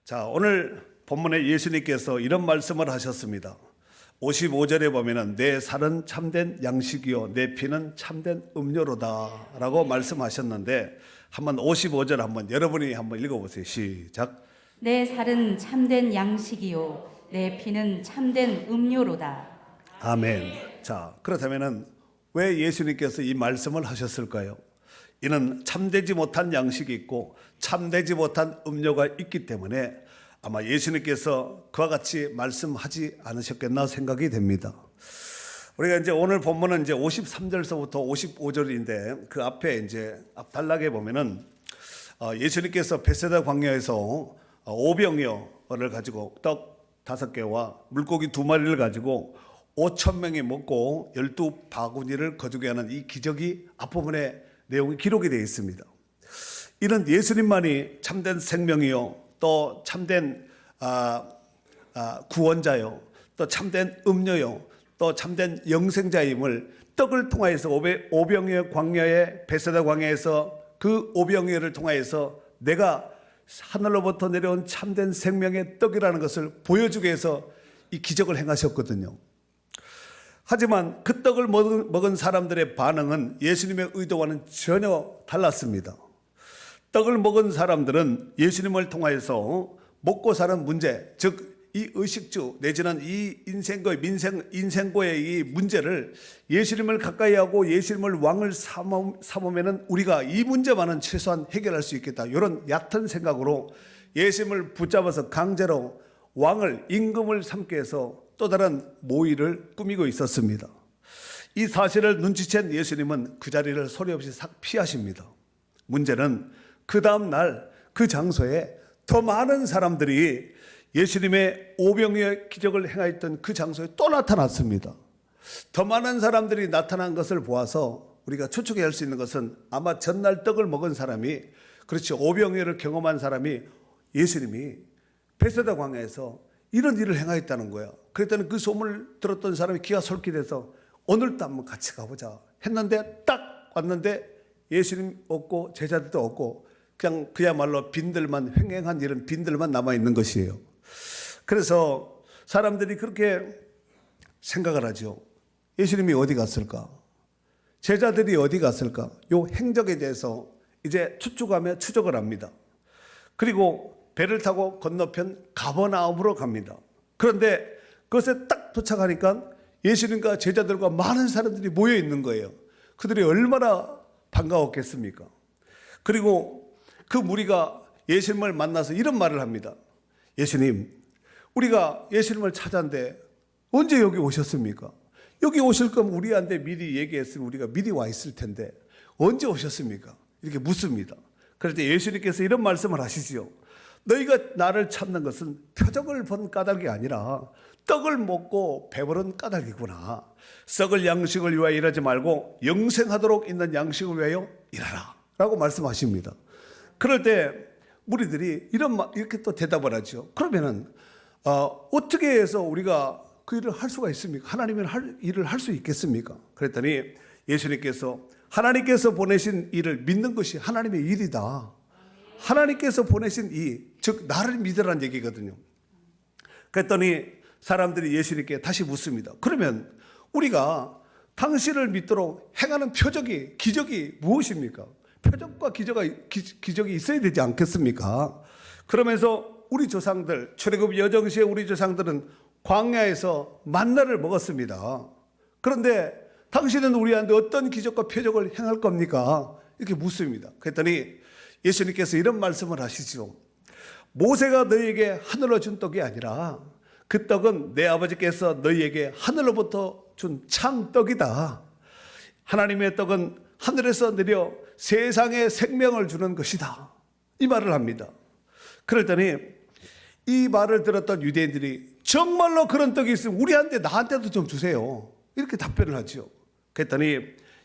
자, 오늘 본문에 예수님께서 이런 말씀을 하셨습니다. 55절에 보면은 내 살은 참된 양식이요 내 피는 참된 음료로다 라고 말씀하셨는데, 한번 55절 한번 여러분이 한번 읽어보세요. 시작. 내 살은 참된 양식이요 내 피는 참된 음료로다. 아멘. 자, 그렇다면은 왜 예수님께서 이 말씀을 하셨을까요? 이는 참되지 못한 양식이 있고 참되지 못한 음료가 있기 때문에 아마 예수님께서 그와 같이 말씀하지 않으셨겠나 생각이 됩니다. 우리가 이제 오늘 본문은 이제 53절서부터 55절인데 그 앞에 이제 앞단락에 보면은 예수님께서 베세다 광야에서 오병이어를 가지고 떡 5개와 물고기 2마리를 가지고 5,000명이 먹고 12바구니를 거두게 하는 이 기적이 앞부분에 내용이 기록이 되어 있습니다. 이는 예수님만이 참된 생명이요 또 참된 구원자요 또 참된 음료요 또 참된 영생자임을 떡을 통하여서 오병이어 광야의 베세다 광야에서 그 오병이어를 통하여서 내가 하늘로부터 내려온 참된 생명의 떡이라는 것을 보여주기 위해서 이 기적을 행하셨거든요. 하지만 그 떡을 먹은 사람들의 반응은 예수님의 의도와는 전혀 달랐습니다. 떡을 먹은 사람들은 예수님을 통하여서 먹고 사는 문제, 즉 이 의식주 내지는 이 인생고의 이 문제를 예수님을 가까이 하고 예수님을 왕을 삼으면은 우리가 이 문제만은 최소한 해결할 수 있겠다, 이런 얕은 생각으로 예수님을 붙잡아서 강제로 왕을 임금을 삼게 해서 또 다른 모의를 꾸미고 있었습니다. 이 사실을 눈치챈 예수님은 그 자리를 소리 없이 싹 피하십니다. 문제는 그 다음 날 그 장소에 더 많은 사람들이 예수님의 오병이어 기적을 행하였던 그 장소에 또 나타났습니다. 더 많은 사람들이 나타난 것을 보아서 우리가 추측해야 할 수 있는 것은 아마 전날 떡을 먹은 사람이, 그렇죠, 오병이어를 경험한 사람이 예수님이 베세다 광야에서 이런 일을 행하였다는 거야. 그랬더니 그 소문을 들었던 사람이 기가 솔깃해서 오늘도 한번 같이 가보자 했는데 딱 왔는데 예수님 없고 제자들도 없고 그냥 그야말로 빈들만, 횡행한 이런 빈들만 남아있는 것이에요. 그래서 사람들이 그렇게 생각을 하죠. 예수님이 어디 갔을까? 제자들이 어디 갔을까? 요 행적에 대해서 이제 추측하며 추적을 합니다. 그리고 배를 타고 건너편 가버나움으로 갑니다. 그런데 그것에 딱 도착하니까 예수님과 제자들과 많은 사람들이 모여 있는 거예요. 그들이 얼마나 반가웠겠습니까? 그리고 그 무리가 예수님을 만나서 이런 말을 합니다. 예수님, 우리가 예수님을 찾았는데 언제 여기 오셨습니까? 여기 오실 거면 우리한테 미리 얘기했으면 우리가 미리 와 있을 텐데 언제 오셨습니까? 이렇게 묻습니다. 그럴 때 예수님께서 이런 말씀을 하시지요. 너희가 나를 찾는 것은 표적을 본 까닭이 아니라 떡을 먹고 배부른 까닭이구나. 썩을 양식을 위하여 일하지 말고 영생하도록 있는 양식을 위하여 일하라 라고 말씀하십니다. 그럴 때 무리들이 이렇게 또 대답을 하죠. 그러면은 어떻게 해서 우리가 그 일을 할 수가 있습니까? 하나님은 일을 할 수 있겠습니까? 그랬더니 예수님께서 하나님께서 보내신 일을 믿는 것이 하나님의 일이다. 하나님께서 보내신 일, 즉 나를 믿으라는 얘기거든요. 그랬더니 사람들이 예수님께 다시 묻습니다. 그러면 우리가 당신을 믿도록 행하는 표적이, 기적이 무엇입니까? 표적과 기적이 있어야 되지 않겠습니까? 그러면서 우리 조상들, 출애굽 여정시에 우리 조상들은 광야에서 만나를 먹었습니다. 그런데 당신은 우리한테 어떤 기적과 표적을 행할 겁니까? 이렇게 묻습니다. 그랬더니 예수님께서 이런 말씀을 하시죠. 모세가 너희에게 하늘로 준 떡이 아니라 그 떡은 내 아버지께서 너희에게 하늘로부터 준 참 떡이다. 하나님의 떡은 하늘에서 내려 세상에 생명을 주는 것이다. 이 말을 합니다. 그랬더니 이 말을 들었던 유대인들이 정말로 그런 떡이 있으면 나한테도 좀 주세요. 이렇게 답변을 하죠. 그랬더니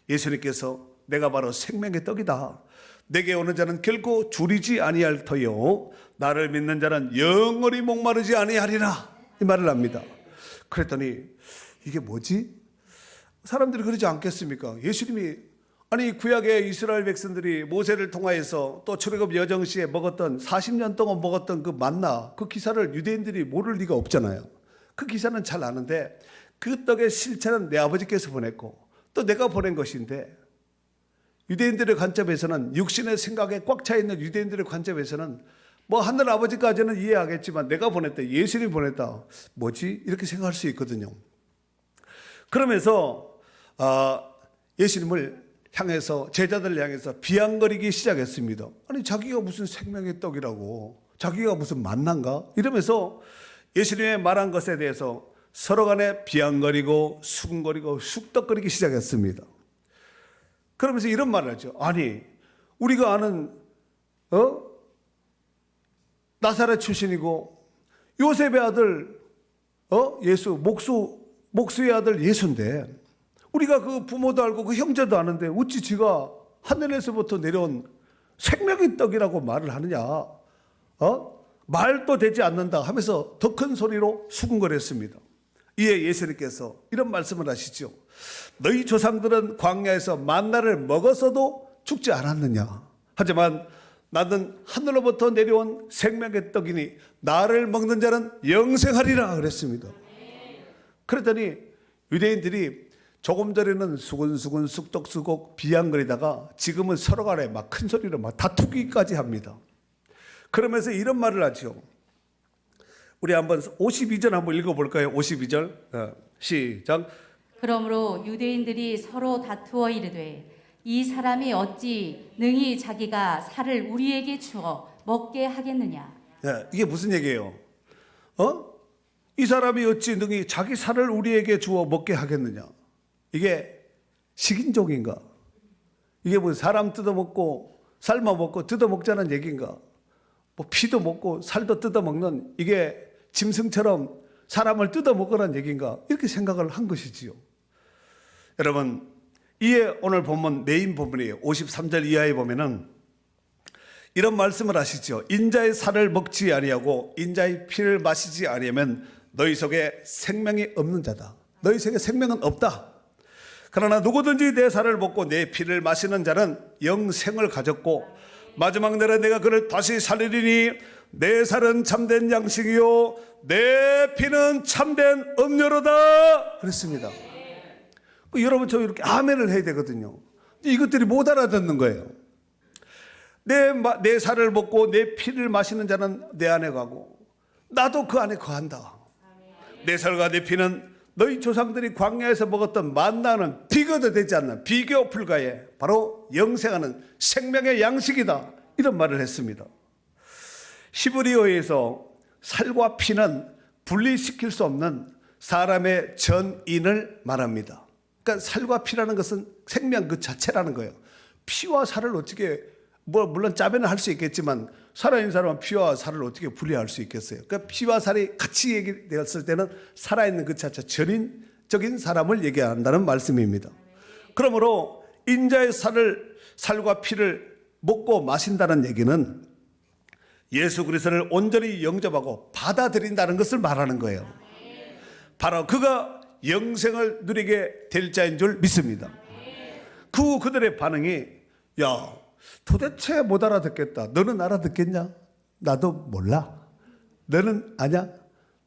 예수님께서 내가 바로 생명의 떡이다. 내게 오는 자는 결코 줄이지 아니할 터요 나를 믿는 자는 영원히 목마르지 아니하리라. 이 말을 합니다. 그랬더니 이게 뭐지? 사람들이 그러지 않겠습니까? 예수님이 아니 구약의 이스라엘 백성들이 모세를 통하여서 또 출애굽 여정 시에 먹었던 40년 동안 먹었던 그 만나 그 기사를 유대인들이 모를 리가 없잖아요. 그 기사는 잘 아는데 그 떡의 실체는 내 아버지께서 보냈고 또 내가 보낸 것인데 유대인들의 관점에서는 육신의 생각에 꽉 차 있는 유대인들의 관점에서는 뭐 하늘 아버지까지는 이해하겠지만 내가 보냈다, 예수님이 보냈다, 뭐지? 이렇게 생각할 수 있거든요. 그러면서 예수님을 향해서 제자들을 향해서 비아냥거리기 시작했습니다. 아니 자기가 무슨 생명의 떡이라고, 자기가 무슨 만난가? 이러면서 예수님의 말한 것에 대해서 서로 간에 비아냥거리고 수군거리고 쑥덕거리기 시작했습니다. 그러면서 이런 말을 하죠. 아니 우리가 아는 나사렛 출신이고 요셉의 아들 예수 목수의 아들 예수인데 우리가 그 부모도 알고 그 형제도 아는데 어찌 지가 하늘에서부터 내려온 생명의 떡이라고 말을 하느냐? 말도 되지 않는다 하면서 더 큰 소리로 수군거렸습니다. 이에 예수님께서 이런 말씀을 하시죠. 너희 조상들은 광야에서 만나를 먹었어도 죽지 않았느냐? 하지만 나는 하늘로부터 내려온 생명의 떡이니 나를 먹는 자는 영생하리라 그랬습니다. 그랬더니 유대인들이 조금 전에는 수근수근 쑥덕쑥덕 비아냥거리다가 지금은 서로 간에 막 큰 소리로 막 다투기까지 합니다. 그러면서 이런 말을 하죠. 우리 한번 52절 한번 읽어볼까요? 52절 시작. 그러므로 유대인들이 서로 다투어 이르되 이 사람이 어찌 능히 자기가 살을 우리에게 주어 먹게 하겠느냐? 이게 무슨 얘기예요? 이 사람이 어찌 능히 자기 살을 우리에게 주어 먹게 하겠느냐? 이게 식인종인가? 이게 뭐 사람 뜯어먹고 삶아먹고 뜯어먹자는 얘기인가? 뭐 피도 먹고 살도 뜯어먹는 이게 짐승처럼 사람을 뜯어먹으라는 얘기인가? 이렇게 생각을 한 것이지요. 여러분, 이에 오늘 본문 메인 본문이에요. 53절 이하에 보면은 이런 말씀을 하시죠. 인자의 살을 먹지 아니하고 인자의 피를 마시지 아니하면 너희 속에 생명이 없는 자다. 너희 속에 생명은 없다. 그러나 누구든지 내 살을 먹고 내 피를 마시는 자는 영생을 가졌고 마지막 날에 내가 그를 다시 살리리니 내 살은 참된 양식이요 내 피는 참된 음료로다 그랬습니다. 여러분 저 이렇게 아멘을 해야 되거든요. 이것들이 못 알아듣는 거예요. 내 살을 먹고 내 피를 마시는 자는 내 안에 가고 나도 그 안에 거한다. 내 살과 내 피는 너희 조상들이 광야에서 먹었던 만나는 비교도 되지 않는 비교 불가의 바로 영생하는 생명의 양식이다. 이런 말을 했습니다. 히브리어에서 살과 피는 분리시킬 수 없는 사람의 전인을 말합니다. 그러니까 살과 피라는 것은 생명 그 자체라는 거예요. 피와 살을 어떻게 물론 짜면은 할 수 있겠지만 살아있는 사람은 피와 살을 어떻게 분리할 수 있겠어요? 그러니까 피와 살이 같이 얘기되었을 때는 살아있는 그 자체 전인적인 사람을 얘기한다는 말씀입니다. 그러므로 인자의 살과 피를 먹고 마신다는 얘기는 예수 그리스도를 온전히 영접하고 받아들인다는 것을 말하는 거예요. 바로 그가 영생을 누리게 될 자인 줄 믿습니다. 그들의 반응이 야 도대체 못 알아듣겠다. 너는 알아듣겠냐? 나도 몰라. 너는 아냐?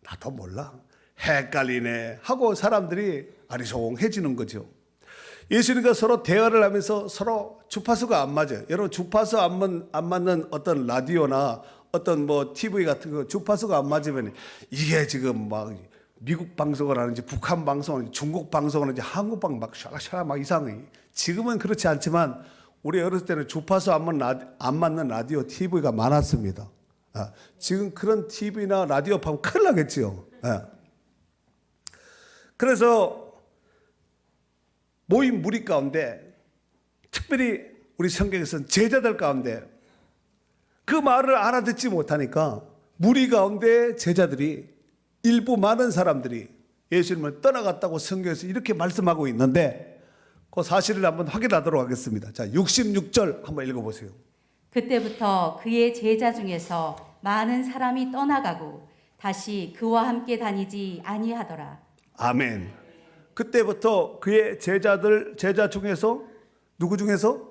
나도 몰라. 헷갈리네 하고 사람들이 아리송해지는 거죠. 예수님과 서로 대화를 하면서 서로 주파수가 안 맞아요. 여러분 주파수 안 맞는 어떤 라디오나 어떤 뭐 TV 같은 거 주파수가 안 맞으면 이게 지금 막 미국 방송을 하는지 북한 방송을 하는지 중국 방송을 하는지 한국 방송 막 샤라샤라 막 이상해. 지금은 그렇지 않지만 우리 어렸을 때는 주파수 안 맞는 라디오 TV가 많았습니다. 지금 그런 TV나 라디오 보면 큰일 나겠죠. 그래서 모인 무리 가운데 특별히 우리 성경에서는 제자들 가운데 그 말을 알아듣지 못하니까 무리 가운데 제자들이 일부 많은 사람들이 예수님을 떠나갔다고 성경에서 이렇게 말씀하고 있는데 그 사실을 한번 확인하도록 하겠습니다. 자, 66절 한번 읽어보세요. 그때부터 그의 제자 중에서 많은 사람이 떠나가고 다시 그와 함께 다니지 아니하더라. 아멘. 그때부터 그의 제자 중에서 누구 중에서?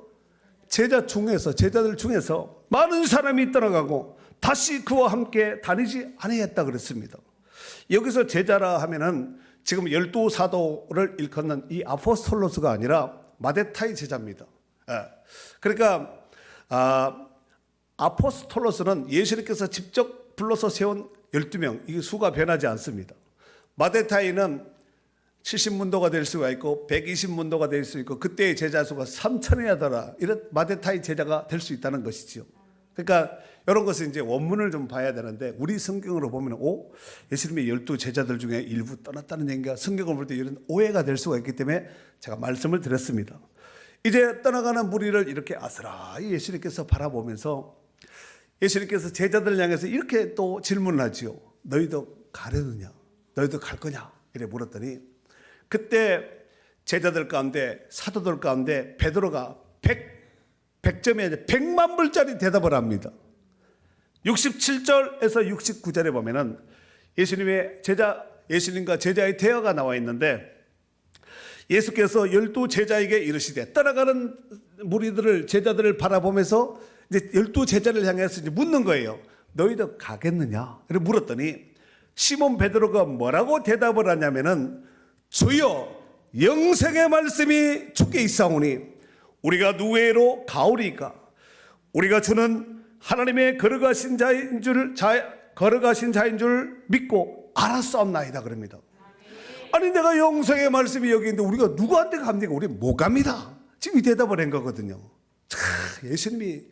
제자들 중에서 많은 사람이 떠나가고 다시 그와 함께 다니지 아니했다 그랬습니다. 여기서 제자라 하면은 지금 12사도를 일컫는 이 아포스톨로스가 아니라 마데타이 제자입니다. 그러니까 아포스톨로스는 예수님께서 직접 불러서 세운 12명, 이게 수가 변하지 않습니다. 마데타이는 70문도가 될 수가 있고 120문도가 될 수 있고 그때의 제자 수가 3천이나 더라, 이런 마데타이 제자가 될 수 있다는 것이죠. 그러니까 이런 것은 이제 원문을 좀 봐야 되는데, 우리 성경으로 보면 예수님의 12제자들 중에 일부 떠났다는 얘기가 성경을 볼 때 이런 오해가 될 수가 있기 때문에 제가 말씀을 드렸습니다. 이제 떠나가는 무리를 이렇게 아스라이 예수님께서 바라보면서 예수님께서 제자들 향해서 이렇게 또 질문을 하지요. 너희도 가려느냐? 너희도 갈 거냐? 이래 물었더니 그때 제자들 가운데, 사도들 가운데 베드로가 100점에 100만 불짜리 대답을 합니다. 67절에서 69절에 보면은 예수님과 제자의 대화가 나와 있는데, 예수께서 12제자에게 이르시되, 떠나가는 무리들을, 제자들을 바라보면서 이제 12제자를 향해서 이제 묻는 거예요. 너희도 가겠느냐? 이렇게 물었더니 시몬 베드로가 뭐라고 대답을 하냐면은, 주여, 영생의 말씀이 주께 있사오니 우리가 누구에로 가오리까? 우리가 주는 하나님의 거룩하신 자인 줄 믿고 알았사옵나이다 그럽니다. 아니, 내가 영생의 말씀이 여기 있는데 우리가 누구한테 갑니까? 우리 못 갑니다. 지금 이 대답을 한 거거든요. 예수님이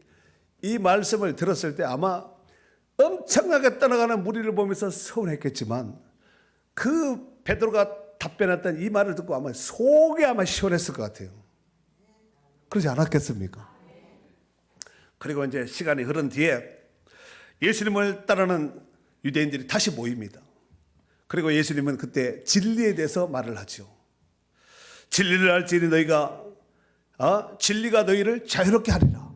이 말씀을 들었을 때 아마 엄청나게 떠나가는 무리를 보면서 서운했겠지만, 그 베드로가 답변했던 이 말을 듣고 아마 속이 아마 시원했을 것 같아요. 그러지 않았겠습니까? 그리고 이제 시간이 흐른 뒤에 예수님을 따르는 유대인들이 다시 모입니다. 그리고 예수님은 그때 진리에 대해서 말을 하죠. 진리를 알지니 너희가 진리가 너희를 자유롭게 하리라.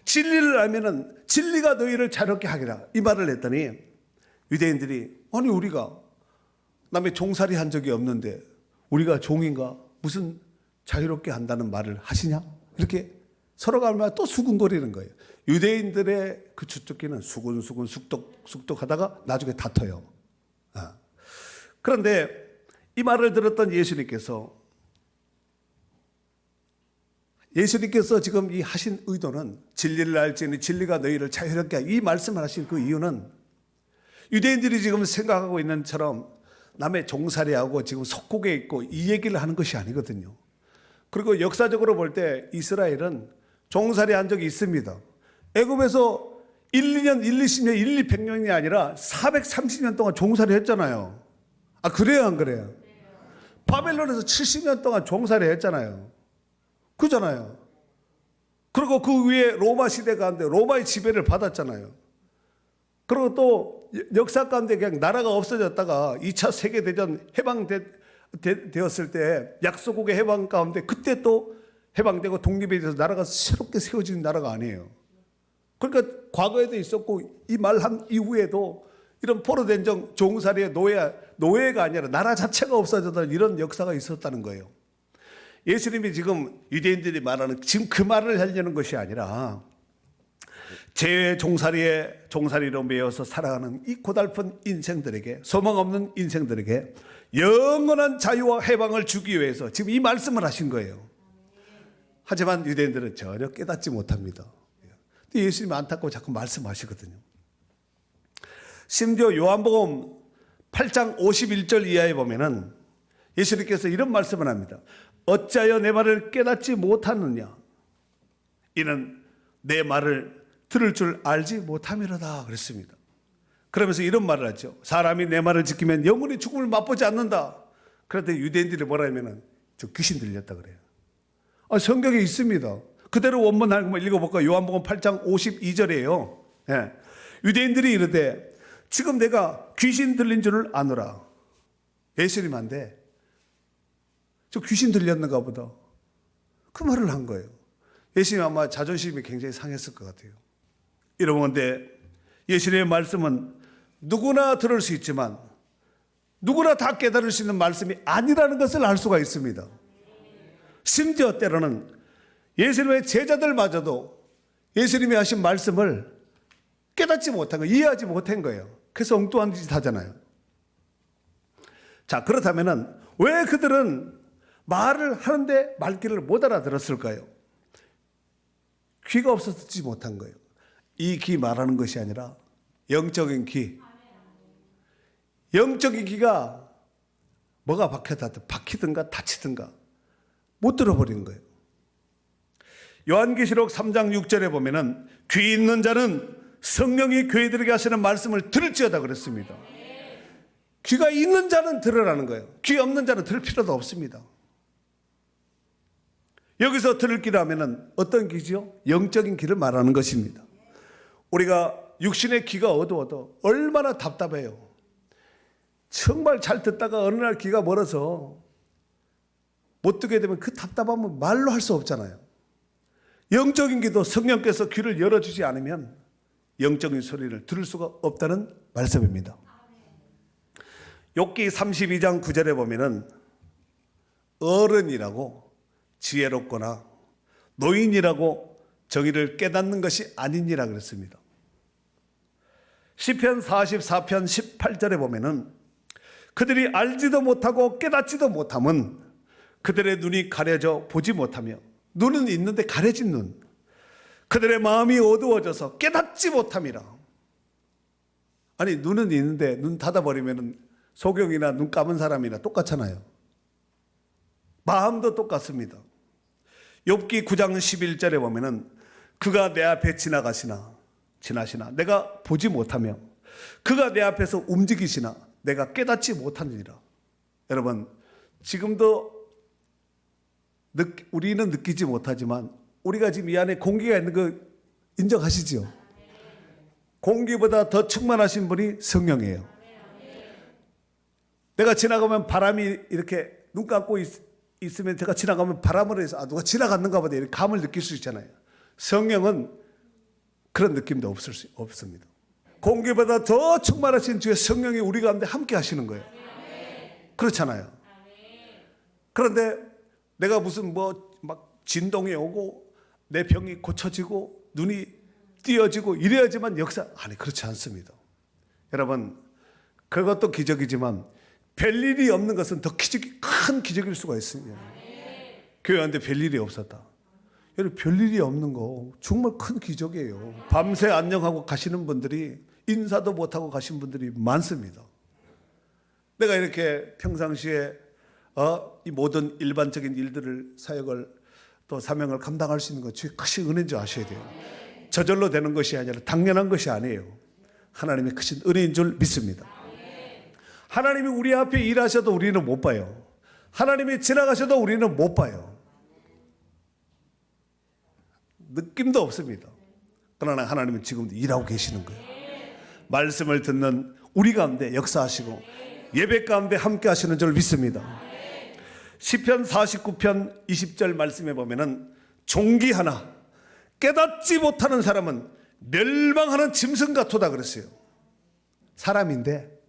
진리를 알면은 진리가 너희를 자유롭게 하리라, 이 말을 했더니 유대인들이, 아니 우리가 남의 종살이 한 적이 없는데 우리가 종인가? 무슨 자유롭게 한다는 말을 하시냐? 이렇게 서로가 얼마나 또 수군거리는 거예요. 유대인들의 그 주특기는 수군수군 숙독하다가 나중에 다퉈요. 그런데 이 말을 들었던 예수님께서 지금 이 하신 의도는, 진리를 알지니 진리가 너희를 자유롭게 하라, 이 말씀을 하신 그 이유는 유대인들이 지금 생각하고 있는 처럼 남의 종살이하고 지금 속국에 있고 이 얘기를 하는 것이 아니거든요. 그리고 역사적으로 볼 때 이스라엘은 종살이 한 적이 있습니다. 애굽에서 1, 20년, 100년이 아니라 430년 동안 종살이 했잖아요. 그래요, 안 그래요? 바벨론에서 70년 동안 종살이 했잖아요. 그잖아요. 그리고 그 위에 로마 시대 가운데 로마의 지배를 받았잖아요. 그리고 또 역사 가운데 그냥 나라가 없어졌다가 2차 세계대전 해방되었을 때 약소국의 해방 가운데 그때 또 해방되고 독립에 대해서 나라가 새롭게 세워진 나라가 아니에요. 그러니까 과거에도 있었고 이 말한 이후에도 이런 포로된정, 종살이의 노예가 아니라 나라 자체가 없어졌다는 이런 역사가 있었다는 거예요. 예수님이 지금 유대인들이 말하는 지금 그 말을 하려는 것이 아니라, 죄의 종살이로 매여서 살아가는 이 고달픈 인생들에게, 소망 없는 인생들에게 영원한 자유와 해방을 주기 위해서 지금 이 말씀을 하신 거예요. 하지만 유대인들은 전혀 깨닫지 못합니다. 근데 예수님이 안타까워 자꾸 말씀하시거든요. 심지어 요한복음 8장 51절 이하에 보면은 예수님께서 이런 말씀을 합니다. 어찌하여 내 말을 깨닫지 못하느냐? 이는 내 말을 들을 줄 알지 못함이로다 그랬습니다. 그러면서 이런 말을 하죠. 사람이 내 말을 지키면 영원히 죽음을 맛보지 않는다. 그런데 유대인들이 뭐라 하면은 저 귀신 들렸다 그래요. 성경에 있습니다. 그대로 원문 한번 읽어볼까요? 요한복음 8장 52절이에요. 예. 유대인들이 이르되 지금 내가 귀신 들린 줄을 아노라. 예수님한테 저 귀신 들렸는가 보다, 그 말을 한 거예요. 예수님 아마 자존심이 굉장히 상했을 것 같아요. 이러는데 예수님의 말씀은 누구나 들을 수 있지만 누구나 다 깨달을 수 있는 말씀이 아니라는 것을 알 수가 있습니다. 심지어 때로는 예수님의 제자들마저도 예수님이 하신 말씀을 깨닫지 못한 거예요. 이해하지 못한 거예요. 그래서 엉뚱한 짓 하잖아요. 자, 그렇다면 왜 그들은 말을 하는데 말귀를 못 알아들었을까요? 귀가 없어서 듣지 못한 거예요. 이 귀 말하는 것이 아니라 영적인 귀. 영적인 귀가 뭐가 박히든가 다치든가 못 들어버리는 거예요. 요한계시록 3장 6절에 보면은 귀 있는 자는 성령이 교회들에게 하시는 말씀을 들을지어다 그랬습니다. 귀가 있는 자는 들으라는 거예요. 귀 없는 자는 들을 필요도 없습니다. 여기서 들을 귀라면은 어떤 귀지요? 영적인 귀를 말하는 것입니다. 우리가 육신의 귀가 어두워도 얼마나 답답해요. 정말 잘 듣다가 어느 날 귀가 멀어서 못 듣게 되면 그 답답함은 말로 할 수 없잖아요. 영적인 귀도 성령께서 귀를 열어주지 않으면 영적인 소리를 들을 수가 없다는 말씀입니다. 욥기 32장 9절에 보면은 어른이라고 지혜롭거나 노인이라고 정의를 깨닫는 것이 아니니라 그랬습니다. 시편 44편 18절에 보면은 그들이 알지도 못하고 깨닫지도 못함은 그들의 눈이 가려져 보지 못하며 눈은 있는데 가려진 눈, 그들의 마음이 어두워져서 깨닫지 못함이라. 아니, 눈은 있는데 눈 닫아버리면 소경이나 눈 감은 사람이나 똑같잖아요. 마음도 똑같습니다. 욥기 9장 11절에 보면은 그가 내 앞에 지나시나 내가 보지 못하며 그가 내 앞에서 움직이시나 내가 깨닫지 못하느니라. 여러분, 지금도 우리는 느끼지 못하지만 우리가 지금 이 안에 공기가 있는 거 인정하시죠? 공기보다 더 충만하신 분이 성령이에요. 내가 지나가면 바람이 이렇게 눈 감고 있으면 제가 지나가면 바람으로 해서 누가 지나갔는가 보다 이렇게 감을 느낄 수 있잖아요. 성령은 그런 느낌도 없습니다. 공기보다 더 충만하신 주의 성령이 우리 가운데 함께 하시는 거예요. 그렇잖아요. 그런데 내가 무슨 막 진동이 오고 내 병이 고쳐지고 눈이 띄어지고 이래야지만 역사, 아니 그렇지 않습니다. 여러분, 그것도 기적이지만 별일이 없는 것은 더 큰 기적일 수가 있습니다. 교회 왔는데 별일이 없었다. 여러분, 별일이 없는 거 정말 큰 기적이에요. 밤새 안녕하고 가시는 분들이 인사도 못하고 가신 분들이 많습니다. 내가 이렇게 평상시에 이 모든 일반적인 일들을, 사역을 또 사명을 감당할 수 있는 것 주의 크신 은혜인 줄 아셔야 돼요. 저절로 되는 것이 아니라 당연한 것이 아니에요. 하나님의 크신 은혜인 줄 믿습니다. 하나님이 우리 앞에 일하셔도 우리는 못 봐요. 하나님이 지나가셔도 우리는 못 봐요. 느낌도 없습니다. 그러나 하나님은 지금도 일하고 계시는 거예요. 말씀을 듣는 우리 가운데 역사하시고 예배 가운데 함께 하시는 줄 믿습니다. 시편 49편 20절 말씀에 보면은 종기 하나 깨닫지 못하는 사람은 멸망하는 짐승 같도다 그랬어요. 사람인데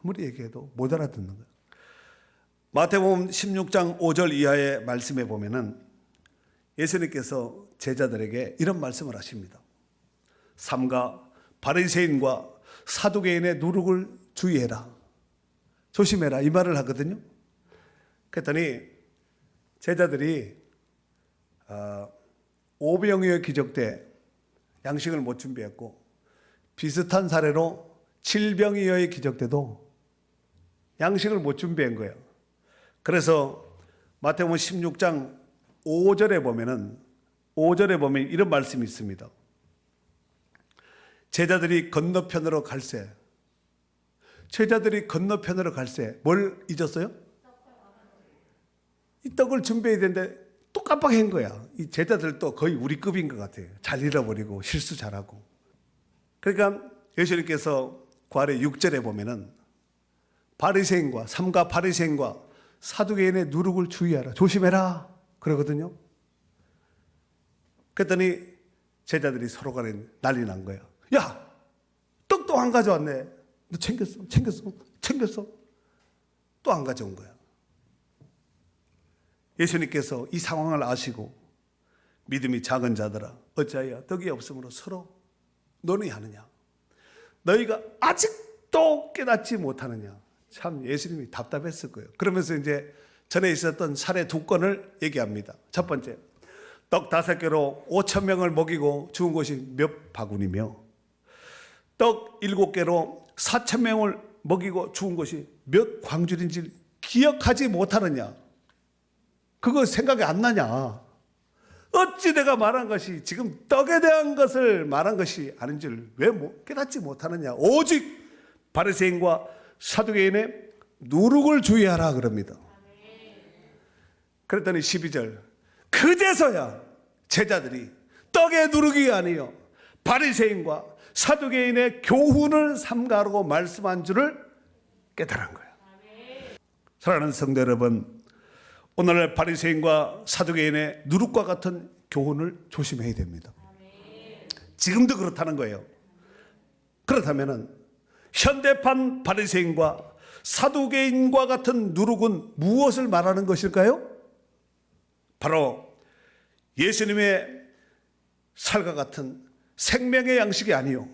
아무리 얘기해도 못 알아듣는 거예요. 마태복음 16장 5절 이하의 말씀에 보면은 예수님께서 제자들에게 이런 말씀을 하십니다. 삼가 바리새인과 사두개인의 누룩을 주의해라, 조심해라, 이 말을 하거든요. 그랬더니 제자들이 오병이어 기적 때 양식을 못 준비했고, 비슷한 사례로 칠병이어의 기적 때도 양식을 못 준비한 거예요. 그래서 마태복음 16장 5절에 보면 이런 말씀이 있습니다. 제자들이 건너편으로 갈새 뭘 잊었어요? 이 떡을 준비해야 되는데 또 깜빡한 거야. 이 제자들도 거의 우리 급인 것 같아요. 잘 잃어버리고 실수 잘하고. 그러니까 예수님께서 구할의 6절에 보면은 바리새인과 삼가 바리새인과 사두개인의 누룩을 주의하라, 조심해라 그러거든요. 그랬더니 제자들이 서로 간에 난리 난 거예요. 야, 떡도 안 가져왔네. 너 챙겼어. 또 안 가져온 거야. 예수님께서 이 상황을 아시고 믿음이 작은 자들아 어찌하여 덕이 없으므로 서로 논의하느냐. 너희가 아직도 깨닫지 못하느냐. 참 예수님이 답답했을 거예요. 그러면서 이제 전에 있었던 사례 2건을 얘기합니다. 첫 번째, 떡 5개로 5,000명을 먹이고 죽은 것이 몇 바구니며, 떡 7개로 4,000명을 먹이고 죽은 것이 몇 광줄인지 기억하지 못하느냐. 그거 생각이 안 나냐. 어찌 내가 말한 것이 지금 떡에 대한 것을 말한 것이 아닌 줄 왜 깨닫지 못하느냐. 오직 바리새인과 사두개인의 누룩을 주의하라 그럽니다. 그랬더니 12절, 그제서야 제자들이 떡의 누룩이 아니요 바리새인과 사두개인의 교훈을 삼가라고 말씀한 줄을 깨달은 거예요. 사랑하는 성도 여러분, 오늘날 바리새인과 사두개인의 누룩과 같은 교훈을 조심해야 됩니다. 지금도 그렇다는 거예요. 그렇다면 현대판 바리새인과 사두개인과 같은 누룩은 무엇을 말하는 것일까요? 바로 예수님의 살과 같은 생명의 양식이 아니요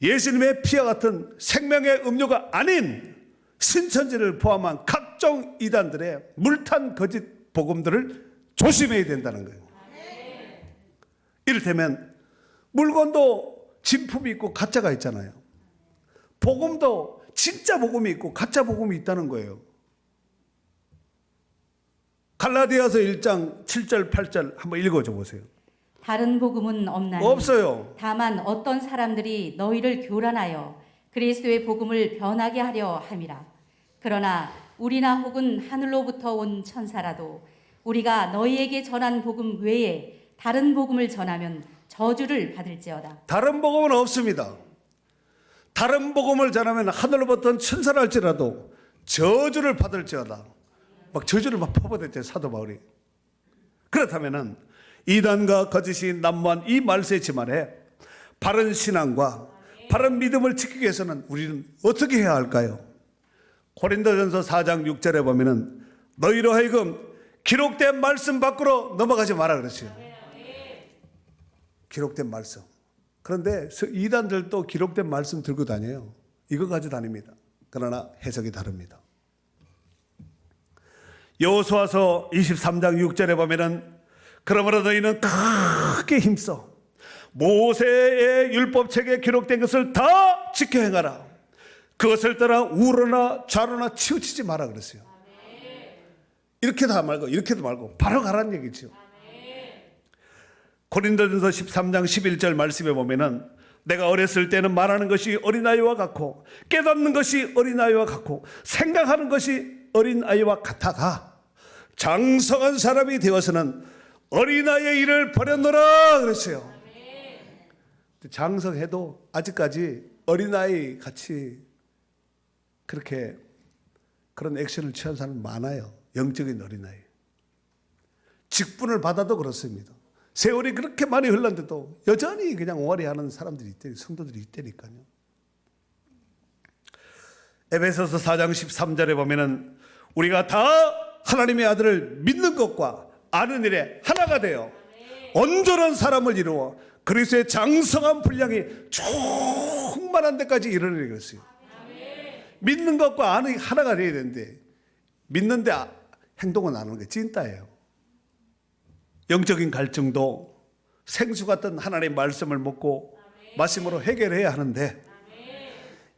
예수님의 피와 같은 생명의 음료가 아닌 신천지를 포함한 각종 이단들의 물탄 거짓 복음들을 조심해야 된다는 거예요. 이를테면 물건도 진품이 있고 가짜가 있잖아요. 복음도 진짜 복음이 있고 가짜 복음이 있다는 거예요. 갈라디아서 1장 7절 8절 한번 읽어줘 보세요. 다른 복음은 없나니 없어요. 다만 어떤 사람들이 너희를 교란하여 그리스도의 복음을 변하게 하려 함이라. 그러나 우리나 혹은 하늘로부터 온 천사라도 우리가 너희에게 전한 복음 외에 다른 복음을 전하면 저주를 받을지어다. 다른 복음은 없습니다. 다른 복음을 전하면 하늘로부터 온 천사라 할지라도 저주를 받을지어다. 막 저주를 막 퍼붓었대요, 사도 바울이. 그렇다면은 이단과 거짓이 난무한 이 말세지만에 바른 신앙과 바른 믿음을 지키기 위해서는 우리는 어떻게 해야 할까요? 고린도전서 4장 6절에 보면은 너희로 하여금 기록된 말씀 밖으로 넘어가지 마라 그랬어요. 기록된 말씀. 그런데 이단들도 기록된 말씀 들고 다녀요. 이거 가지고 다닙니다. 그러나 해석이 다릅니다. 여호수아서 23장 6절에 보면은 그러므로 너희는 크게 힘써 모세의 율법책에 기록된 것을 다 지켜 행하라. 그것을 따라 우로나 좌로나 치우치지 마라 그랬어요. 이렇게도 말고 이렇게도 말고 바로 가라는 얘기죠. 고린도전서 13장 11절 말씀에 보면은 내가 어렸을 때는 말하는 것이 어린아이와 같고 깨닫는 것이 어린아이와 같고 생각하는 것이 어린아이와 같아가 장성한 사람이 되어서는 어린아이의 일을 버렸노라 그랬어요. 장성해도 아직까지 어린아이 같이 그렇게 그런 액션을 취한 사람이 많아요. 영적인 어린아이. 직분을 받아도 그렇습니다. 세월이 그렇게 많이 흘렀는데도 여전히 그냥 옹알이 하는 사람들이 있대요. 성도들이 있다니까요. 에베소서 4장 13절에 보면은 우리가 다 하나님의 아들을 믿는 것과 아는 일에 하나가 되어 온전한 사람을 이루어 그리스도의 장성한 분량이 충만한 데까지 이르는 것이요. 믿는 것과 아는 게 하나가 되어야 되는데 믿는데 행동은 안 하는 게 찐따예요. 영적인 갈증도 생수 같은 하나님의 말씀을 먹고 마심으로 해결해야 하는데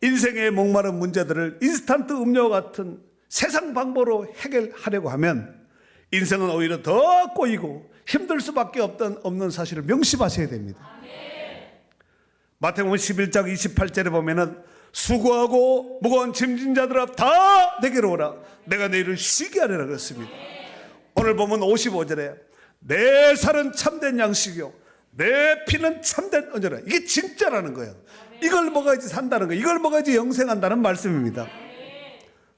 인생의 목마른 문제들을 인스턴트 음료 같은 세상 방법으로 해결하려고 하면 인생은 오히려 더 꼬이고 힘들 수밖에 없는 사실을 명심하셔야 됩니다. 마태복음 11장 28절에 보면은 수고하고 무거운 짐진 자들아 다 내게로 오라 내가 너희를 쉬게 하리라 그랬습니다. 오늘 보면 55절에 내 살은 참된 양식이요 내 피는 참된 언제라. 이게 진짜라는 거예요. 이걸 먹어야지 산다는 거예요. 이걸 먹어야지 영생한다는 말씀입니다.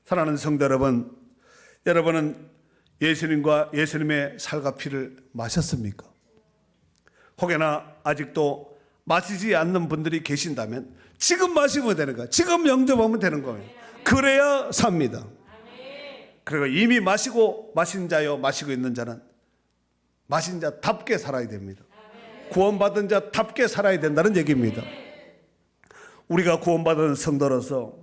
사랑하는 성도 여러분, 여러분은 예수님과 예수님의 살과 피를 마셨습니까? 혹여나 아직도 마시지 않는 분들이 계신다면 지금 마시면 되는 거예요. 지금 영접하면 되는 거예요. 그래야 삽니다. 그리고 이미 마신 자요 마시고 있는 자는 마신 자답게 살아야 됩니다. 구원받은 자답게 살아야 된다는 얘기입니다. 우리가 구원받은 성도로서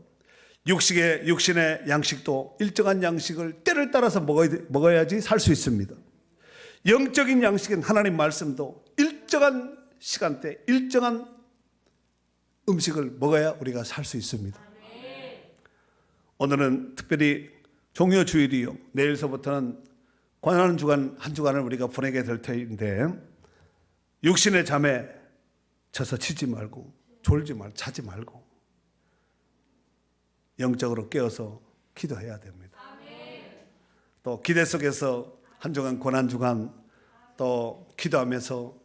육신의 양식도 일정한 양식을 때를 따라서 먹어야지 살 수 있습니다. 영적인 양식인 하나님 말씀도 일정한 시간대, 일정한 음식을 먹어야 우리가 살 수 있습니다. 오늘은 특별히 종료주일이요. 내일서부터는 관하는 주간 한 주간을 우리가 보내게 될 터인데 육신의 잠에 져서 치지 말고 졸지 말고 자지 말고 영적으로 깨어서 기도해야 됩니다. 또 기대 속에서 한 주간 고난 주간 또 기도하면서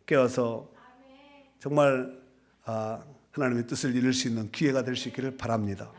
깨어서 정말 하나님의 뜻을 이룰 수 있는 기회가 될 수 있기를 바랍니다.